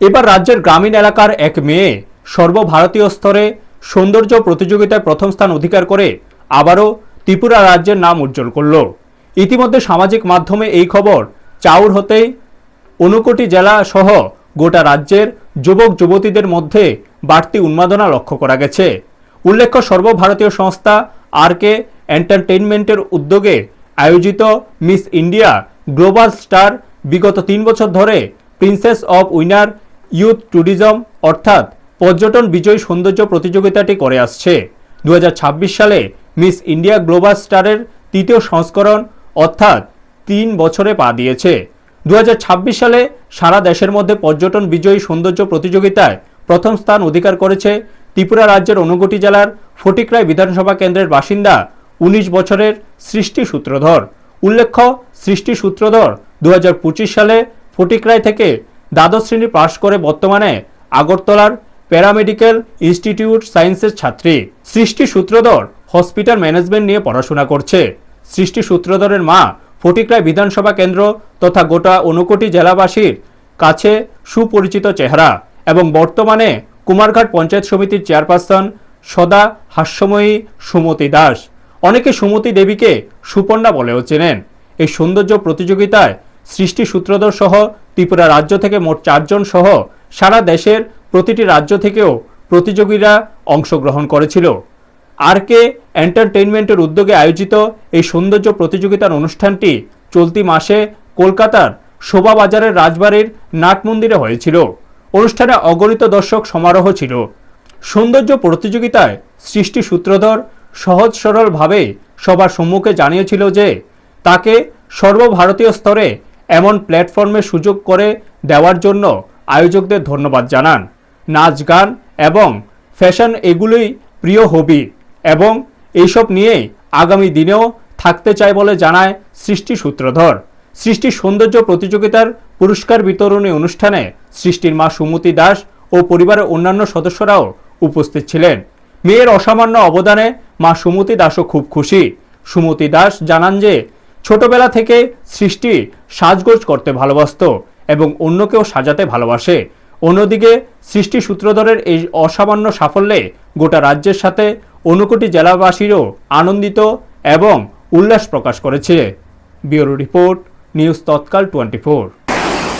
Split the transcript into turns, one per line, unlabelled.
এবার রাজ্যের গ্রামীণ এলাকার এক মেয়ে সর্বভারতীয় স্তরে সৌন্দর্য প্রতিযোগিতায় প্রথম স্থান অধিকার করে আবারও ত্রিপুরা রাজ্যের নাম উজ্জ্বল করল। ইতিমধ্যে সামাজিক মাধ্যমে এই খবর চাউর হতেই ঊনকোটি জেলা সহ গোটা রাজ্যের যুবক যুবতীদের মধ্যে বাড়তি উন্মাদনা লক্ষ্য করা গেছে। উল্লেখ্য, সর্বভারতীয় সংস্থা আরকে এন্টারটেইনমেন্টের উদ্যোগে আয়োজিত মিস ইন্ডিয়া গ্লোবাল স্টার বিগত 3 বছর ধরে princess of winner youth tourism অর্থাৎ পর্যটন বিজয়ী সৌন্দর্য প্রতিযোগিতাটি করে আসছে। 2026 সালে মিস ইন্ডিয়া গ্লোবাল স্টারের তৃতীয় সংস্করণ অর্থাৎ 3 বছরে পা দিয়েছে। 2026 সালে সারা দেশের মধ্যে পর্যটন বিজয়ী সৌন্দর্য প্রতিযোগিতায় প্রথম স্থান অধিকার করেছে ত্রিপুরা রাজ্যের ঊনকোটি জেলার ফটিকরাই বিধানসভা কেন্দ্রের বাসিন্দা 19 বছরের সৃষ্টি সূত্রধর। উল্লেখ্য, সৃষ্টি সূত্রধর 2025 সালে ফটিকরাই থেকে দ্বাদশ শ্রেণী পাশ করে বর্তমানে আগরতলার প্যারামেডিক্যাল ইনস্টিটিউট সায়েন্সের ছাত্রী। সৃষ্টি সূত্রধর হসপিটাল ম্যানেজমেন্ট নিয়ে পড়াশোনা করছে। সৃষ্টি সূত্রধরের মা ফটিকরাই বিধানসভা কেন্দ্র তথা গোটা ঊনকোটি জেলাবাসীর কাছে সুপরিচিত চেহারা এবং বর্তমানে কুমারঘাট পঞ্চায়েত সমিতির চেয়ারপারসন সদা হাস্যময়ী সুমতি দাস। অনেকে সুমতি দেবীকে সুপর্ণা বলেও চেনেন। এই সৌন্দর্য প্রতিযোগিতায় সৃষ্টি সূত্রধর সহ ত্রিপুরা রাজ্য থেকে মোট 4 জন সহ সারা দেশের প্রতিটি রাজ্য থেকেও প্রতিযোগীরা অংশগ্রহণ করেছিল। আরকে এন্টারটেইনমেন্টের উদ্যোগে আয়োজিত এই সৌন্দর্য প্রতিযোগিতার অনুষ্ঠানটি চলতি মাসে কলকাতার শোভাবাজারের রাজবাড়ির নাট মন্দিরে হয়েছিল। অনুষ্ঠানে অগণিত দর্শক সমারোহ ছিল। সৌন্দর্য প্রতিযোগিতায় সৃষ্টি সূত্রধর সহজ সরলভাবে সবার সম্মুখে জানিয়েছিল যে তাকে সর্বভারতীয় স্তরে এমন প্ল্যাটফর্মে সুযোগ করে দেওয়ার জন্য আয়োজকদের ধন্যবাদ জানান। নাচ গান এবং ফ্যাশন এগুলোই প্রিয় হবি এবং এইসব নিয়েই আগামী দিনেও থাকতে চায় বলে জানায় সৃষ্টি সূত্রধর। সৃষ্টির সৌন্দর্য প্রতিযোগিতার পুরস্কার বিতরণী অনুষ্ঠানে সৃষ্টির মা সুমতি দাস ও পরিবারের অন্যান্য সদস্যরাও উপস্থিত ছিলেন। মেয়ের অসামান্য অবদানে মা সুমতি দাসও খুব খুশি। সুমতি দাস জানান যে ছোটবেলা থেকে সৃষ্টি সাজগোজ করতে ভালোবাসত এবং অন্যকেও সাজাতে ভালোবাসে। অন্যদিকে সৃষ্টি সূত্রধরের এই অসামান্য সাফল্যে গোটা রাজ্যের সাথে ঊনকোটি জেলাবাসীরও আনন্দিত এবং উল্লাস প্রকাশ করেছে। ব্যুরো রিপোর্ট, নিউজ তৎকাল 24।